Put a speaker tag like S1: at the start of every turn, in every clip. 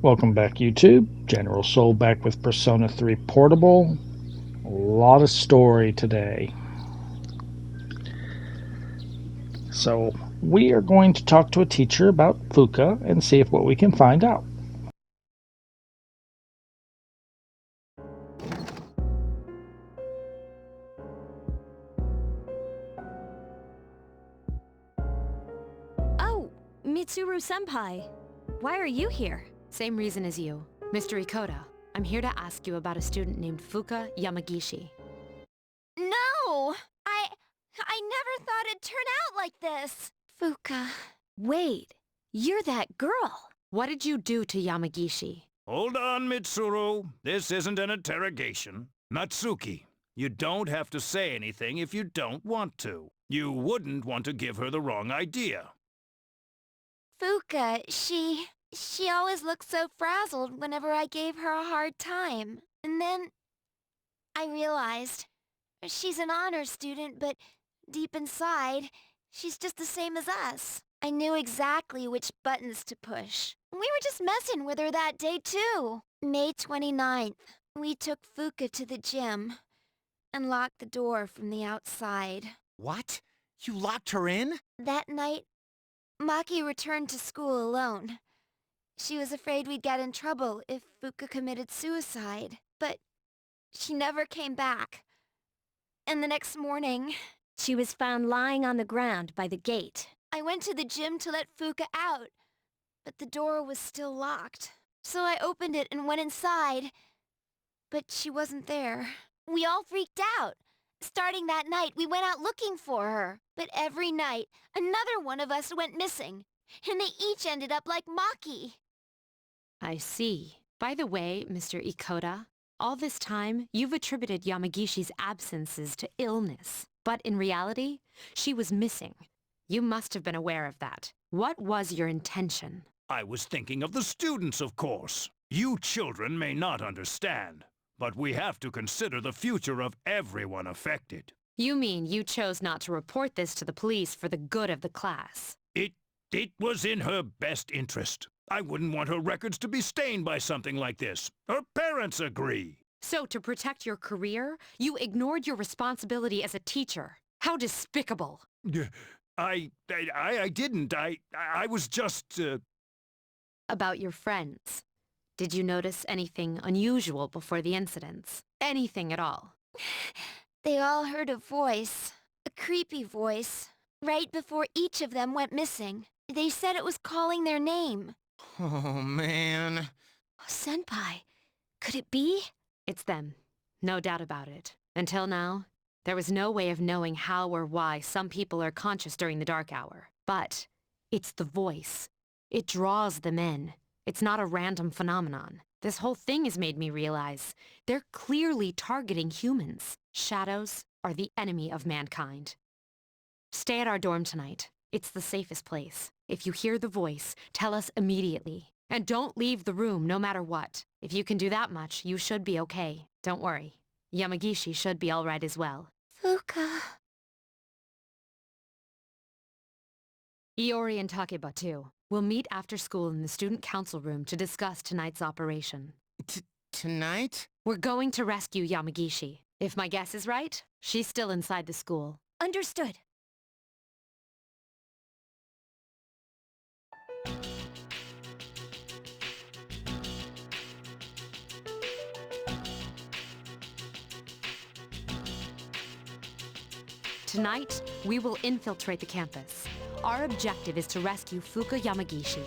S1: Welcome back, YouTube. General Soul back with Persona 3 Portable. A lot of story today. So, we are going to talk to a teacher about Fuka and see what we can find out.
S2: Oh, Mitsuru-senpai. Why are you here?
S3: Same reason as you. Mr. Ikoda, I'm here to ask you about a student named Fuka Yamagishi.
S2: No! I never thought it'd turn out like this. Fuka. Wait, you're that girl.
S3: What did you do to Yamagishi?
S4: Hold on, Mitsuru. This isn't an interrogation. Natsuki, you don't have to say anything if you don't want to. You wouldn't want to give her the wrong idea.
S2: Fuka, she always looked so frazzled whenever I gave her a hard time. And then I realized she's an honor student, but deep inside, she's just the same as us. I knew exactly which buttons to push. We were just messing with her that day, too. May 29th, we took Fuka to the gym and locked the door from the outside.
S5: What? You locked her in?
S2: That night, Maki returned to school alone. She was afraid we'd get in trouble if Fuka committed suicide, but she never came back. And the next morning, she was found lying on the ground by the gate. I went to the gym to let Fuka out, but the door was still locked. So I opened it and went inside, but she wasn't there. We all freaked out. Starting that night, we went out looking for her. But every night, another one of us went missing, and they each ended up like Maki.
S3: I see. By the way, Mr. Ikoda, all this time, you've attributed Yamagishi's absences to illness. But in reality, she was missing. You must have been aware of that. What was your intention?
S4: I was thinking of the students, of course. You children may not understand, but we have to consider the future of everyone affected.
S3: You mean you chose not to report this to the police for the good of the class?
S4: It was in her best interest. I wouldn't want her records to be stained by something like this. Her parents agree.
S3: So, to protect your career, you ignored your responsibility as a teacher. How despicable!
S4: I didn't. I was just,
S3: About your friends. Did you notice anything unusual before the incidents? Anything at all?
S2: They all heard a voice. A creepy voice. Right before each of them went missing. They said it was calling their name.
S5: Oh, man.
S2: Senpai, could it be?
S3: It's them. No doubt about it. Until now, there was no way of knowing how or why some people are conscious during the dark hour. But it's the voice. It draws them in. It's not a random phenomenon. This whole thing has made me realize they're clearly targeting humans. Shadows are the enemy of mankind. Stay at our dorm tonight. It's the safest place. If you hear the voice, tell us immediately. And don't leave the room no matter what. If you can do that much, you should be okay. Don't worry. Yamagishi should be all right as well.
S2: Fuka.
S3: Iori and Takeba too. We'll meet after school in the student council room to discuss tonight's operation.
S5: Tonight?
S3: We're going to rescue Yamagishi. If my guess is right, she's still inside the school.
S2: Understood.
S3: Tonight, we will infiltrate the campus. Our objective is to rescue Fuka Yamagishi.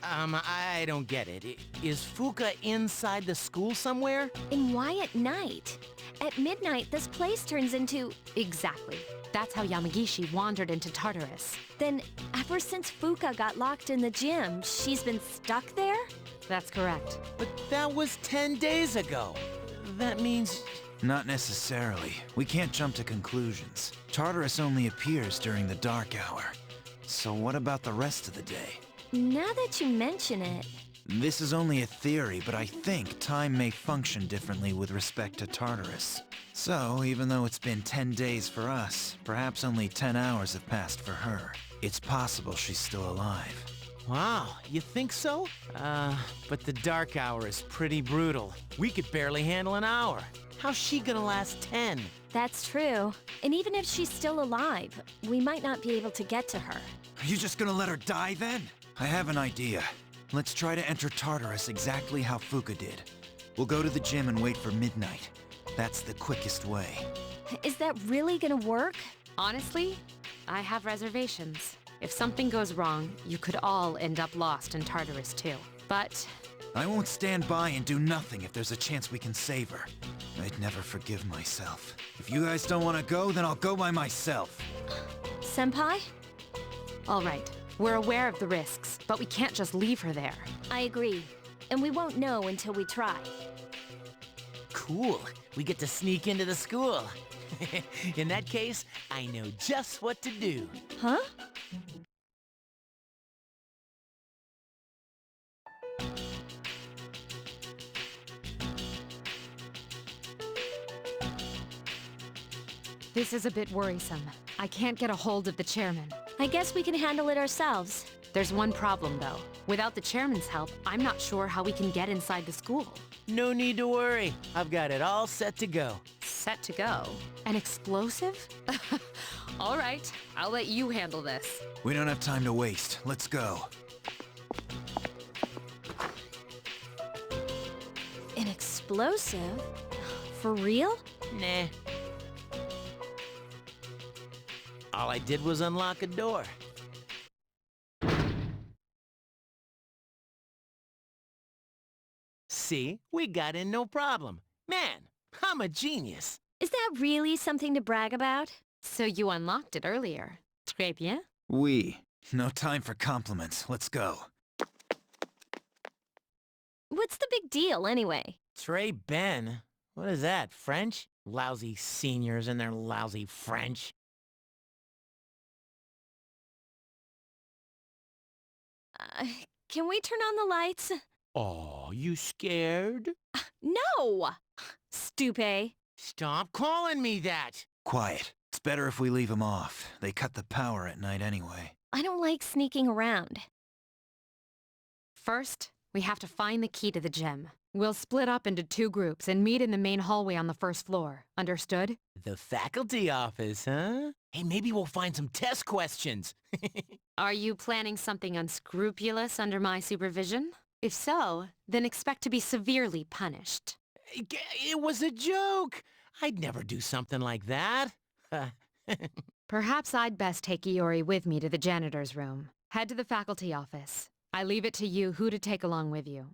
S5: I don't get it. Is Fuka inside the school somewhere?
S2: And why at night? At midnight, this place turns into...
S3: Exactly. That's how Yamagishi wandered into Tartarus.
S2: Then, ever since Fuka got locked in the gym, she's been stuck there?
S3: That's correct.
S5: But that was 10 days ago. That means...
S6: Not necessarily. We can't jump to conclusions. Tartarus only appears during the dark hour. So what about the rest of the day?
S2: Now that you mention it...
S6: This is only a theory, but I think time may function differently with respect to Tartarus. So, even though it's been 10 days for us, perhaps only 10 hours have passed for her. It's possible she's still alive.
S5: Wow, you think so? But the dark hour is pretty brutal. We could barely handle an hour. How's she gonna last 10?
S7: That's true. And even if she's still alive, we might not be able to get to her.
S6: Are you just gonna let her die then? I have an idea. Let's try to enter Tartarus exactly how Fuka did. We'll go to the gym and wait for midnight. That's the quickest way.
S7: Is that really gonna work?
S3: Honestly, I have reservations. If something goes wrong, you could all end up lost in Tartarus too. But
S6: I won't stand by and do nothing if there's a chance we can save her. I'd never forgive myself. If you guys don't want to go, then I'll go by myself.
S7: Senpai?
S3: all right, we're aware of the risks, but we can't just leave her there.
S7: I agree. And we won't know until we try.
S5: Cool. We get to sneak into the school. In that case, I know just what to do.
S7: Huh?
S3: This is a bit worrisome. I can't get a hold of the chairman.
S7: I guess we can handle it ourselves.
S3: There's one problem, though. Without the chairman's help, I'm not sure how we can get inside the school.
S5: No need to worry. I've got it all set to go.
S3: Set to go? An explosive? All right, I'll let you handle this.
S6: We don't have time to waste. Let's go.
S7: An explosive? For real?
S5: Nah. All I did was unlock a door. See? We got in no problem. Man, I'm a genius.
S7: Is that really something to brag about?
S3: So you unlocked it earlier. Très bien.
S6: No time for compliments. Let's go.
S7: What's the big deal, anyway?
S5: Trey Ben? What is that, French? Lousy seniors and their lousy French.
S7: Can we turn on the lights?
S5: Oh, you scared?
S7: No! Stupid.
S5: Stop calling me that!
S6: Quiet. It's better if we leave them off. They cut the power at night anyway.
S7: I don't like sneaking around.
S3: First, we have to find the key to the gym. We'll split up into 2 groups and meet in the main hallway on the 1st floor. Understood?
S5: The faculty office, huh? Hey, maybe we'll find some test questions.
S3: Are you planning something unscrupulous under my supervision? If so, then expect to be severely punished.
S5: It was a joke! I'd never do something like that.
S3: Perhaps I'd best take Iori with me to the janitor's room. Head to the faculty office. I leave it to you who to take along with you.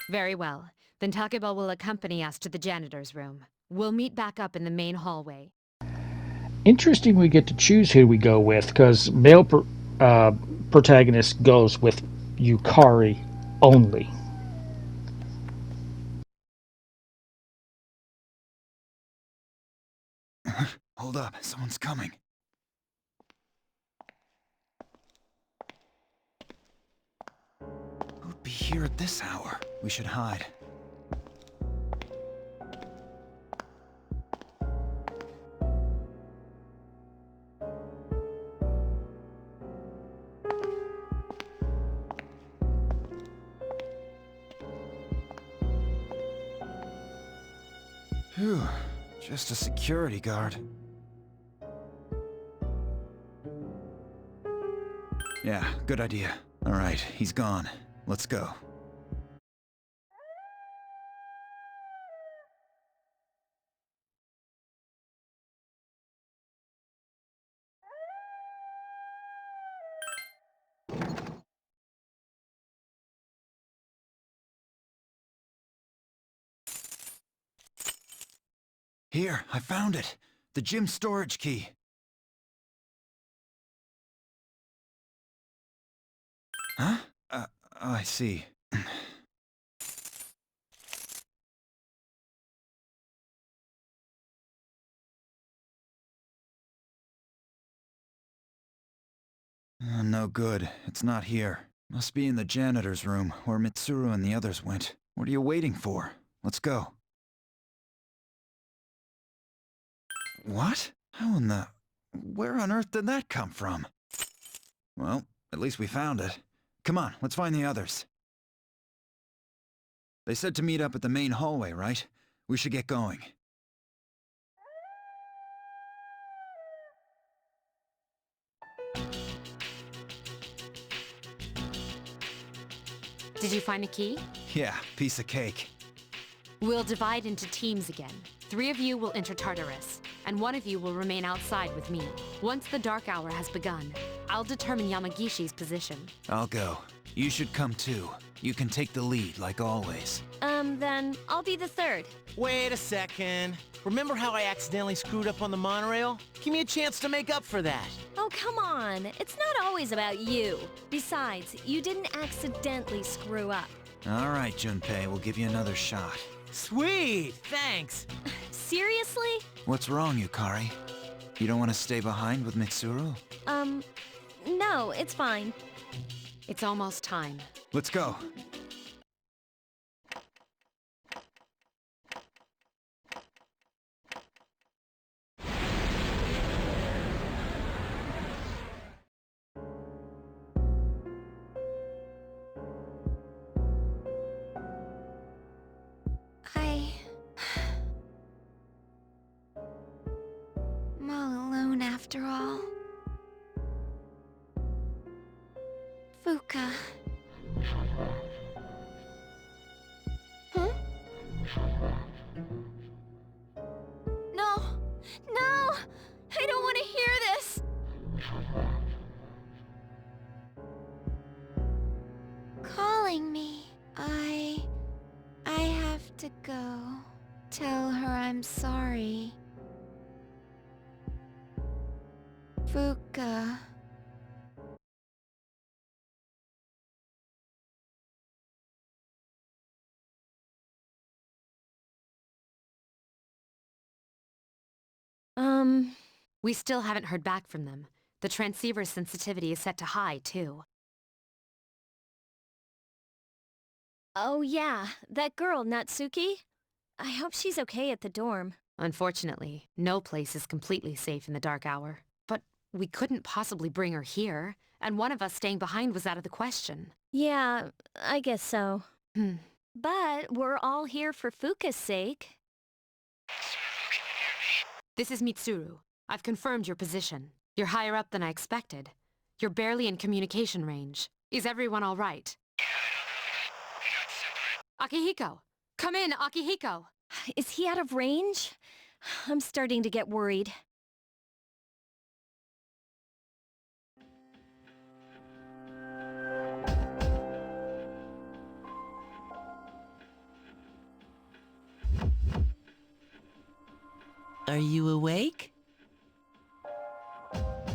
S3: Very well. Then Takeba will accompany us to the janitor's room. We'll meet back up in the main hallway.
S1: Interesting we get to choose who we go with, because male protagonist goes with Yukari only.
S6: Hold up, someone's coming. Who'd be here at this hour? We should hide. Phew, just a security guard. Yeah, good idea. All right, he's gone. Let's go. Here, I found it. The gym storage key. Huh? Oh, I see. No good. It's not here. Must be in the janitor's room, where Mitsuru and the others went. What are you waiting for? Let's go. What? How in the... Where on earth did that come from? Well, at least we found it. Come on, let's find the others. They said to meet up at the main hallway, right? We should get going.
S3: Did you find a key?
S6: Yeah, piece of cake.
S3: We'll divide into teams again. 3 of you will enter Tartarus, and 1 of you will remain outside with me. Once the Dark Hour has begun, I'll determine Yamagishi's position.
S6: I'll go. You should come too. You can take the lead, like always.
S7: Then I'll be the third.
S5: Wait a second. Remember how I accidentally screwed up on the monorail? Give me a chance to make up for that.
S7: Oh, come on. It's not always about you. Besides, you didn't accidentally screw up.
S6: All right, Junpei, we'll give you another shot.
S5: Sweet, thanks.
S7: Seriously?
S6: What's wrong, Yukari? You don't want to stay behind with Mitsuru?
S7: No, it's fine.
S3: It's almost time.
S6: Let's go.
S2: I'm all alone after all. Fuka. Huh? No! No! I don't want to hear this! Calling me. I have to go. Tell her I'm sorry. Fuka.
S3: We still haven't heard back from them. The transceiver's sensitivity is set to high, too.
S7: Oh yeah, that girl, Natsuki? I hope she's okay at the dorm.
S3: Unfortunately, no place is completely safe in the Dark Hour. But we couldn't possibly bring her here, and one of us staying behind was out of the question.
S7: Yeah, I guess so.
S3: Hmm.
S7: But we're all here for Fuka's sake.
S3: This is Mitsuru. I've confirmed your position. You're higher up than I expected. You're barely in communication range. Is everyone all right? Akihiko! Come in, Akihiko!
S7: Is he out of range? I'm starting to get worried.
S8: Are you awake?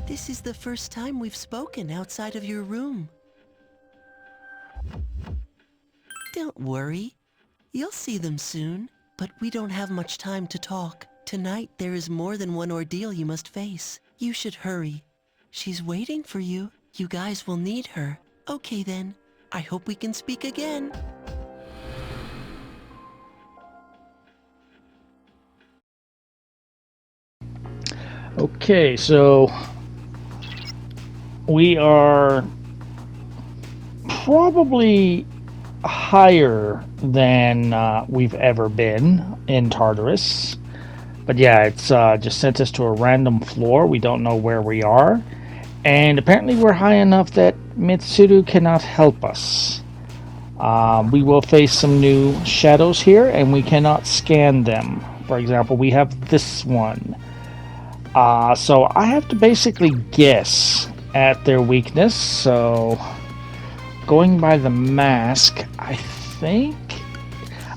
S8: This is the first time we've spoken outside of your room. Don't worry. You'll see them soon. But we don't have much time to talk. Tonight there is more than one ordeal you must face. You should hurry. She's waiting for you. You guys will need her. Okay then. I hope we can speak again.
S1: Okay, so we are probably higher than we've ever been in Tartarus. But yeah, it's just sent us to a random floor. We don't know where we are. And apparently we're high enough that Mitsuru cannot help us. We will face some new shadows here, and we cannot scan them. For example, we have this one. So I have to basically guess at their weakness. So going by the mask, I think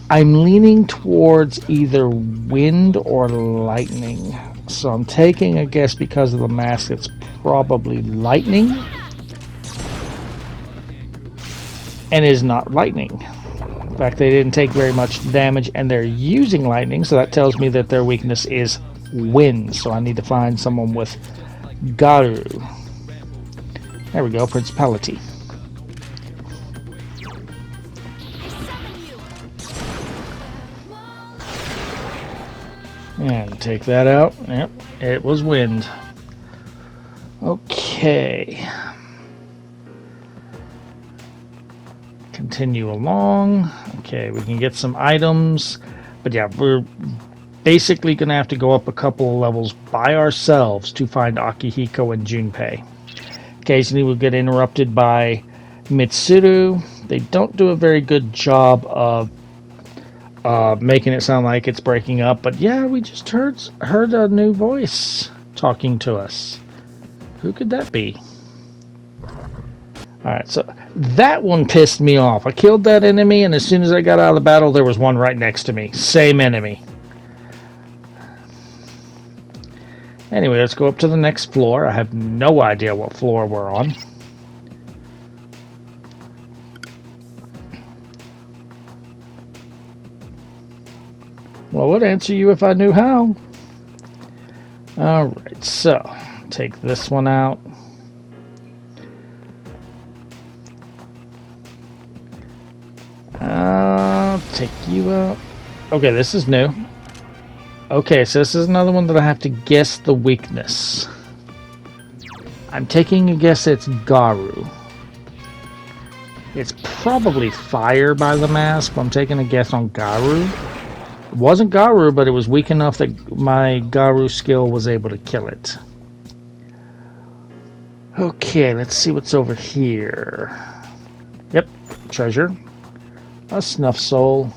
S1: I'm leaning towards either wind or lightning. So I'm taking a guess because of the mask. It's probably lightning. And is not lightning. In fact, they didn't take very much damage and they're using lightning, so that tells me that their weakness is wind. So I need to find someone with Garu. There we go, Principality. And take that out. Yep, it was wind. Okay. Continue along. Okay, we can get some items. But yeah, we're basically going to have to go up a couple of levels by ourselves to find Akihiko and Junpei. Occasionally we'll get interrupted by Mitsuru. They don't do a very good job of making it sound like it's breaking up. But yeah, we just heard a new voice talking to us. Who could that be? Alright, so that one pissed me off. I killed that enemy, and as soon as I got out of the battle, there was one right next to me. Same enemy. Anyway, let's go up to the next floor. I have no idea what floor we're on. Well, I would answer you if I knew how. Alright, so take this one out. Take you out. Okay, this is new. Okay, so this is another one that I have to guess the weakness. I'm taking a guess it's Garu. It's probably fire by the mask, but I'm taking a guess on Garu. It wasn't Garu, but it was weak enough that my Garu skill was able to kill it. Okay, let's see what's over here. Yep, treasure. A snuff soul.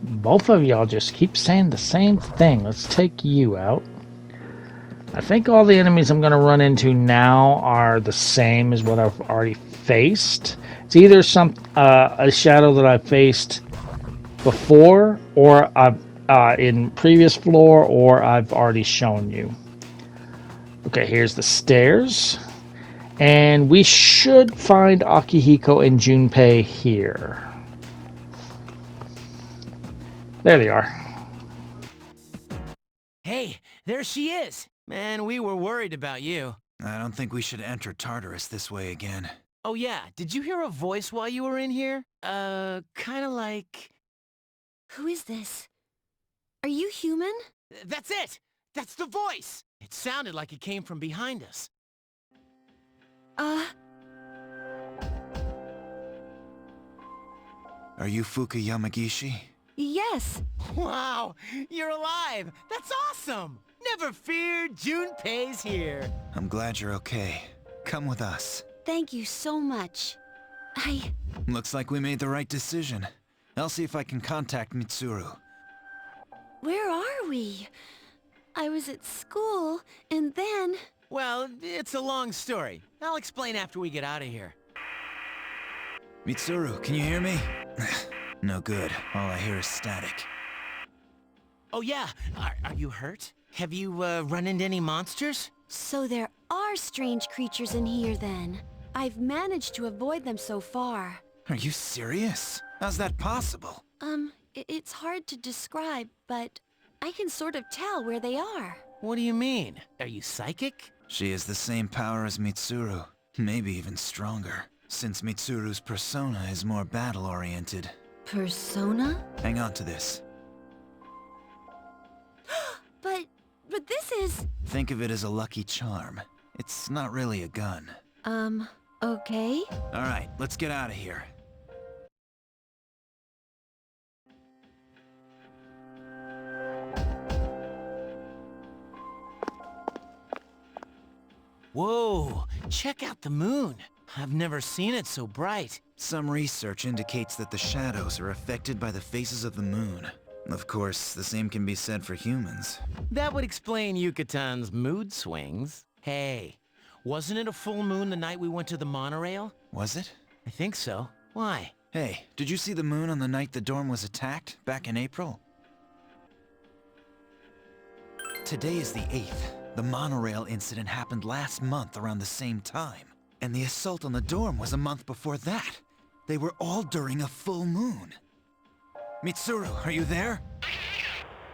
S1: Both of y'all just keep saying the same thing. Let's take you out. I think all the enemies I'm going to run into now are the same as what I've already faced. It's either a shadow that I've faced before, or I've in previous floor, or I've already shown you. Okay, here's the stairs. And we should find Akihiko and Junpei here. There they are.
S5: Hey, there she is. Man, we were worried about you.
S6: I don't think we should enter Tartarus this way again.
S5: Oh yeah, did you hear a voice while you were in here? Kinda like...
S7: Who is this? Are you human?
S5: That's it! That's the voice! It sounded like it came from behind us.
S6: Are you Fuka Yamagishi?
S7: Yes.
S5: Wow, you're alive! That's awesome! Never fear, Junpei's here.
S6: I'm glad you're okay. Come with us.
S7: Thank you so much.
S6: Looks like we made the right decision. I'll see if I can contact Mitsuru.
S7: Where are we? I was at school, and then...
S5: Well, it's a long story. I'll explain after we get out of here.
S6: Mitsuru, can you hear me? No good. All I hear is static.
S5: Oh yeah, are you hurt? Have you run into any monsters?
S7: So there are strange creatures in here then. I've managed to avoid them so far.
S6: Are you serious? How's that possible?
S7: It's hard to describe, but I can sort of tell where they are.
S5: What do you mean? Are you psychic?
S6: She has the same power as Mitsuru, maybe even stronger, since Mitsuru's persona is more battle-oriented.
S7: Persona?
S6: Hang on to this.
S7: But this is...
S6: Think of it as a lucky charm. It's not really a gun.
S7: Okay.
S6: Alright, let's get out of here.
S5: Whoa, check out the moon. I've never seen it so bright.
S6: Some research indicates that the shadows are affected by the phases of the moon. Of course, the same can be said for humans.
S5: That would explain Yucatan's mood swings. Hey, wasn't it a full moon the night we went to the monorail?
S6: Was it?
S5: I think so. Why?
S6: Hey, did you see the moon on the night the dorm was attacked, back in April? Today is the 8th. The monorail incident happened last month around the same time. And the assault on the dorm was a month before that. They were all during a full moon. Mitsuru, are you there?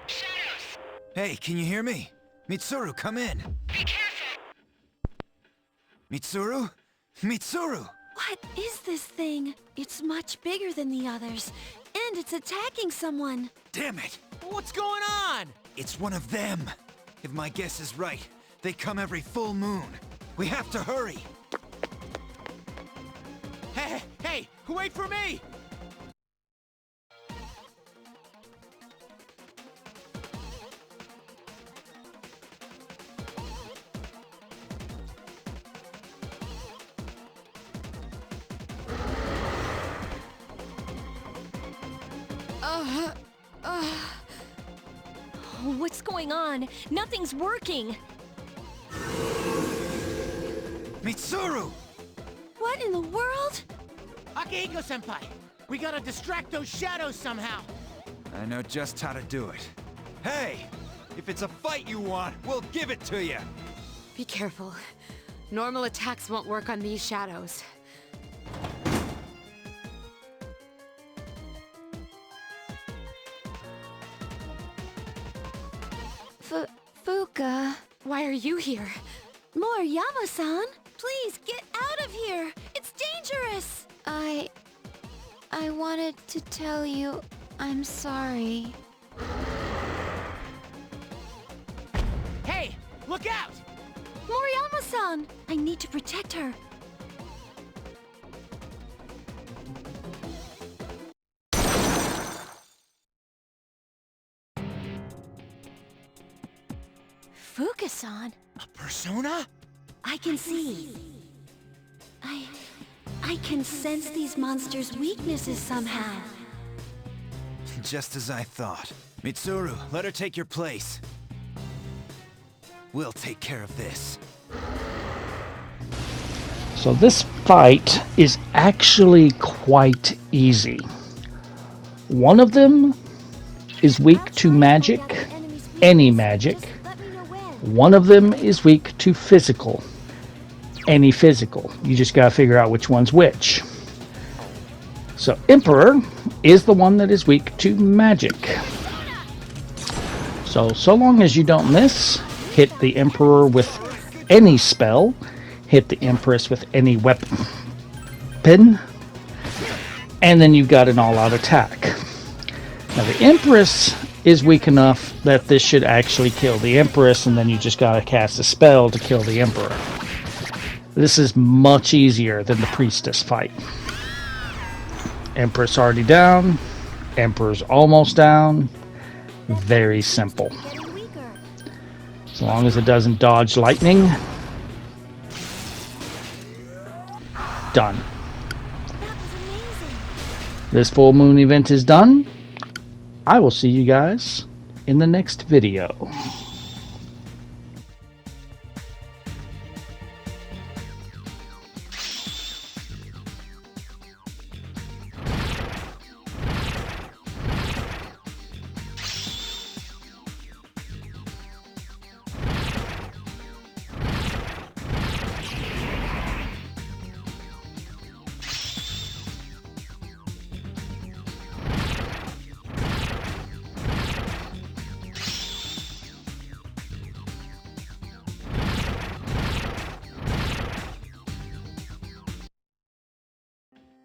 S9: Shadows!
S6: Hey, can you hear me? Mitsuru, come in.
S9: Be careful!
S6: Mitsuru? Mitsuru!
S7: What is this thing? It's much bigger than the others, and it's attacking someone.
S6: Damn it!
S5: What's going on?
S6: It's one of them. If my guess is right, they come every full moon. We have to hurry.
S5: Hey, wait for me!
S7: What's going on? Nothing's working.
S6: Mitsuru!
S7: What in the world?
S5: Akihiko-senpai, we gotta distract those shadows somehow.
S6: I know just how to do it. Hey! If it's a fight you want, we'll give it to you!
S3: Be careful. Normal attacks won't work on these shadows.
S2: Fuka.
S3: Why are you here?
S2: Moriyama-san, please get out of here. It's dangerous. I wanted to tell you I'm sorry.
S5: Hey, look out!
S7: Moriyama-san! I need to protect her. Fuka-san,
S5: A persona?
S7: I can see. I can sense these monsters' weaknesses somehow.
S6: Just as I thought. Mitsuru, let her take your place. We'll take care of this.
S1: So this fight is actually quite easy. One of them is weak to magic, any magic. One of them is weak to physical, any physical. You just gotta figure out which one's which. So Emperor is the one that is weak to magic. So long as you don't miss, hit the Emperor with any spell, hit the Empress with any weapon, and then you've got an all-out attack. Now the Empress is weak enough that this should actually kill the Empress, and then you just gotta cast a spell to kill the Emperor. This is much easier than the Priestess fight. Empress already down, Emperor's almost down. Very simple. As long as it doesn't dodge lightning. Done. This full moon event is done. I will see you guys in the next video.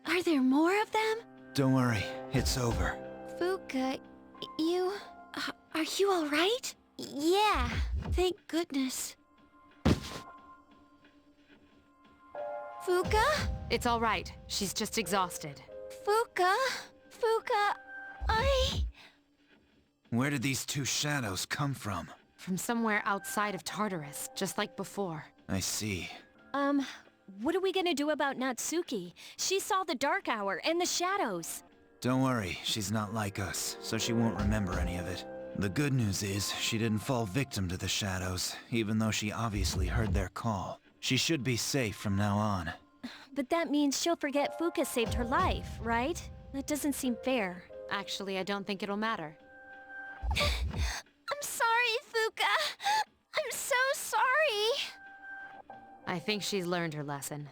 S7: Are there more of them?
S6: Don't worry, it's over.
S2: Fuka, you...
S7: Are you alright?
S2: Yeah.
S7: Thank goodness.
S2: Fuka?
S3: It's all right. She's just exhausted.
S2: Fuka?
S6: Where did these two shadows come from?
S3: From somewhere outside of Tartarus, just like before.
S6: I see.
S7: What are we gonna do about Natsuki? She saw the Dark Hour and the shadows.
S6: Don't worry, she's not like us, so she won't remember any of it. The good news is, she didn't fall victim to the shadows, even though she obviously heard their call. She should be safe from now on.
S7: But that means she'll forget Fuka saved her life, right? That doesn't seem fair.
S3: Actually, I don't think it'll matter.
S2: I'm sorry, Fuka. I'm so sorry.
S3: I think she's learned her lesson.